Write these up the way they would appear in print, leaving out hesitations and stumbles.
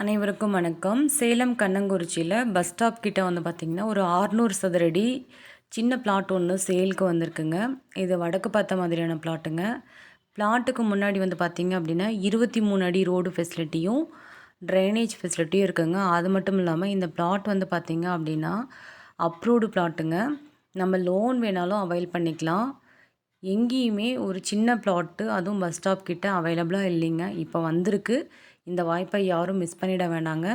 அனைவருக்கும் வணக்கம். Salem கண்ணங்குறிச்சியில் bus stop கிட்ட வந்து பார்த்திங்கன்னா ஒரு 600 சதுரடி சின்ன பிளாட் ஒன்று சேலுக்கு வந்திருக்குங்க. இது வடக்கு பார்த்த மாதிரியான பிளாட்டுங்க. பிளாட்டுக்கு முன்னாடி வந்து பார்த்திங்க அப்படின்னா 23 அடி ரோடு ஃபெசிலிட்டியும் ட்ரைனேஜ் ஃபெசிலிட்டியும் இருக்குங்க. அது மட்டும் இல்லாமல் இந்த பிளாட் வந்து பார்த்திங்க அப்படின்னா அப்ரூவ்டு பிளாட்டுங்க. நம்ம லோன் வேணாலும் அவைல் பண்ணிக்கலாம். எங்கேயுமே ஒரு சின்ன பிளாட்டு அதுவும் பஸ் ஸ்டாப் கிட்ட அவைலபிளாக இல்லைங்க. இப்போ வந்திருக்கு. இந்த வாய்ப்பை யாரும் மிஸ் பண்ணிட வேணாங்க.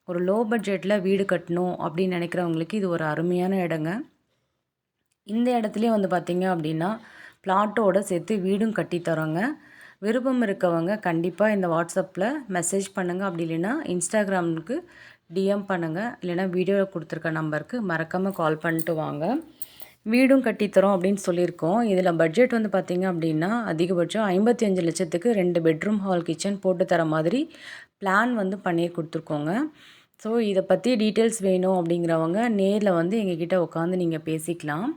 ஒரு லோ பட்ஜெட்டில் வீடு கட்டணும் அப்படின்னு நினைக்கிறவங்களுக்கு இது ஒரு அருமையான இடங்க. இந்த இடத்துலையே வந்து பார்த்திங்க அப்படின்னா பிளாட்டோடு சேர்த்து வீடும் கட்டித்தரோங்க. விருப்பம் இருக்கவங்க கண்டிப்பாக இந்த வாட்ஸ்அப்பில் மெசேஜ் பண்ணுங்கள். அப்படி இல்லைன்னா இன்ஸ்டாகிராமுக்கு டிஎம் பண்ணுங்கள். இல்லைன்னா வீடியோவில் கொடுத்துருக்க நம்பருக்கு மறக்காமல் கால் பண்ணிட்டு வாங்க. வீடும் கட்டித்தரோம் அப்படின்னு சொல்லியிருக்கோம். இதில் பட்ஜெட் வந்து பார்த்திங்க அப்படின்னா அதிகபட்சம் 55 லட்சத்துக்கு 2 பெட்ரூம் ஹால் கிச்சன் போட்டு தர மாதிரி பிளான் வந்து பண்ணி கொடுத்துருக்கோங்க. ஸோ இதை பற்றி டீட்டெயில்ஸ் வேணும் அப்படிங்கிறவங்க நேரில் வந்து எங்ககிட்ட உட்காந்து நீங்கள் பேசிக்கலாம்.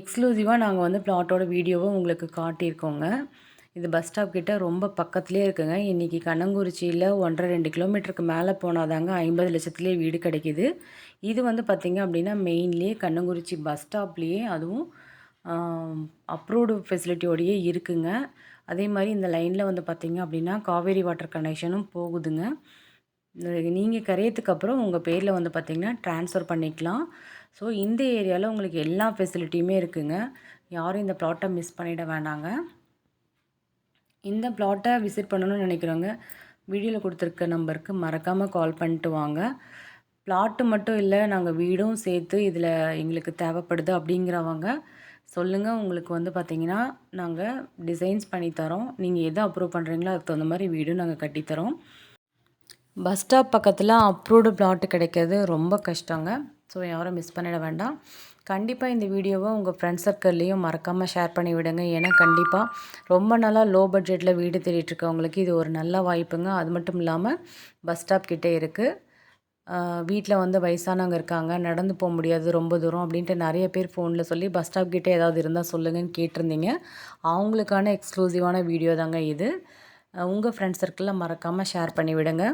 எக்ஸ்க்ளூசிவாக நாங்கள் வந்து பிளாட்டோட வீடியோவும் உங்களுக்கு காட்டியிருக்கோங்க. இது பஸ் ஸ்டாப் கிட்ட ரொம்ப பக்கத்துலேயே இருக்குங்க. இன்றைக்கி கண்ணங்குறிச்சியில் 1.5-2 கிலோமீட்டருக்கு மேலே போனாதாங்க 50 லட்சத்துலேயே வீடு கிடைக்கிது. இது வந்து பார்த்திங்க அப்படின்னா மெயின்லேயே கண்ணங்குறிச்சி பஸ் ஸ்டாப்லேயே அதுவும் அப்ரூவ்டு ஃபெசிலிட்டியோடையே இருக்குங்க. அதே மாதிரி இந்த லைனில் வந்து பார்த்திங்க அப்படின்னா காவேரி வாட்டர் கனெக்ஷனும் போகுதுங்க. நீங்கள் கரையத்துக்கு அப்புறம் உங்கள் பேரில் வந்து பார்த்திங்கன்னா ட்ரான்ஸ்ஃபர் பண்ணிக்கலாம். ஸோ இந்த ஏரியாவில் உங்களுக்கு எல்லா ஃபெசிலிட்டியுமே இருக்குங்க. யாரும் இந்த ப்ளாட்டை மிஸ் பண்ணிட வேணாங்க. இந்த ப்ளாட்டை விசிட் பண்ணணும்னு நினைக்கிறவங்க வீடியோவில் கொடுத்துருக்க நம்பருக்கு மறக்காமல் கால் பண்ணிட்டு வாங்க. ப்ளாட்டு மட்டும் இல்லை, நாங்கள் வீடும் சேர்த்து இதில் எங்களுக்கு தேவைப்படுது அப்படிங்கிறவங்க சொல்லுங்கள். உங்களுக்கு வந்து பார்த்திங்கன்னா நாங்கள் டிசைன்ஸ் பண்ணித்தரோம். நீங்கள் எதை அப்ரூவ் பண்ணுறீங்களோ அதுக்கு தகுந்த மாதிரி வீடும் நாங்கள் கட்டித்தரோம். பஸ் ஸ்டாப் பக்கத்தில் அப்ரூவ்டு பிளாட்டு கிடைக்கிறது ரொம்ப கஷ்டங்க. ஸோ யாரும் மிஸ் பண்ணிட வேண்டாம். கண்டிப்பாக இந்த வீடியோவை உங்கள் ஃப்ரெண்ட்ஸ் சர்க்கிள்லேயும் மறக்காமல் ஷேர் பண்ணி விடுங்க. ஏன்னா கண்டிப்பாக ரொம்ப நாளாக லோ பட்ஜெட்டில் வீடு தேடிட்டுருக்கவங்களுக்கு இது ஒரு நல்ல வாய்ப்புங்க. அது மட்டும் இல்லாமல் பஸ் ஸ்டாப் கிட்டே இருக்குது. வீட்டில் வந்து வயசானவங்க இருக்காங்க, நடந்து போக முடியாது ரொம்ப தூரம் அப்படின்ட்டு நிறைய பேர் ஃபோனில் சொல்லி பஸ் ஸ்டாப் கிட்டே ஏதாவது இருந்தால் சொல்லுங்கன்னு கேட்டிருந்தீங்க. அவங்களுக்கான எக்ஸ்க்ளூசிவான வீடியோ தாங்க இது. உங்கள் ஃப்ரெண்ட்ஸ் சர்க்கிளில் மறக்காமல் ஷேர் பண்ணி விடுங்க.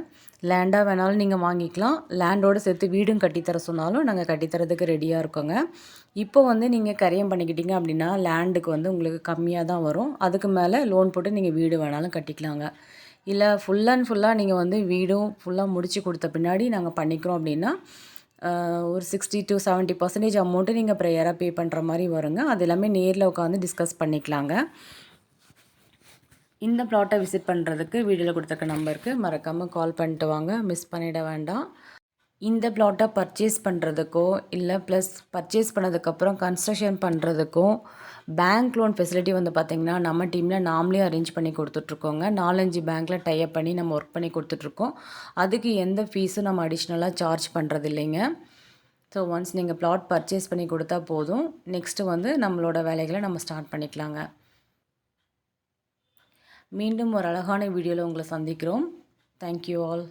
லேண்டாக வேணாலும் நீங்கள் வாங்கிக்கலாம். லேண்டோடு சேர்த்து வீடும் கட்டித்தர சொன்னாலும் நாங்கள் கட்டித்தரதுக்கு ரெடியாக இருக்கோங்க. இப்போ வந்து நீங்கள் கரையம் பண்ணிக்கிட்டீங்க அப்படின்னா லேண்டுக்கு வந்து உங்களுக்கு கம்மியாக தான் வரும். அதுக்கு மேலே லோன் போட்டு நீங்கள் வீடு வேணாலும் கட்டிக்கலாங்க. இல்லை ஃபுல் அண்ட் ஃபுல்லாக நீங்கள் வந்து வீடும் ஃபுல்லாக முடித்து கொடுத்த பின்னாடி நாங்கள் பண்ணிக்கிறோம் அப்படின்னா ஒரு 60-70% அமௌண்ட்டு நீங்கள் ப்ரேயராக பே பண்ணுற மாதிரி வருங்க. அது எல்லாமே நேரில் உட்காந்து டிஸ்கஸ் பண்ணிக்கலாங்க. இந்த ப்ளாட்டை விசிட் பண்ணுறதுக்கு வீடியோவில் கொடுத்துருக்க நம்பருக்கு மறக்காமல் கால் பண்ணிட்டு வாங்க. மிஸ் பண்ணிட வேண்டாம். இந்த ப்ளாட்டை பர்ச்சேஸ் பண்ணுறதுக்கோ இல்லை ப்ளஸ் பர்ச்சேஸ் பண்ணதுக்கப்புறம் கன்ஸ்ட்ரக்ஷன் பண்ணுறதுக்கும் பேங்க் லோன் ஃபெசிலிட்டி வந்து பார்த்திங்கன்னா நம்ம டீமில் நாமளே அரேஞ்ச் பண்ணி கொடுத்துட்ருக்கோங்க. 4-5 பேங்க்கில் டைப் பண்ணி நம்ம ஒர்க் பண்ணி கொடுத்துட்ருக்கோம். அதுக்கு எந்த ஃபீஸும் நம்ம அடிஷ்னலாக சார்ஜ் பண்ணுறது இல்லைங்க. ஸோ ஒன்ஸ் நீங்கள் ப்ளாட் பர்ச்சேஸ் பண்ணி கொடுத்தா போதும். நெக்ஸ்ட்டு வந்து நம்மளோட வேலைகளை நம்ம ஸ்டார்ட் பண்ணிக்கலாங்க. மீண்டும் ஒரு அழகான வீடியோவில் உங்களை சந்திக்கிறோம். Thank you all.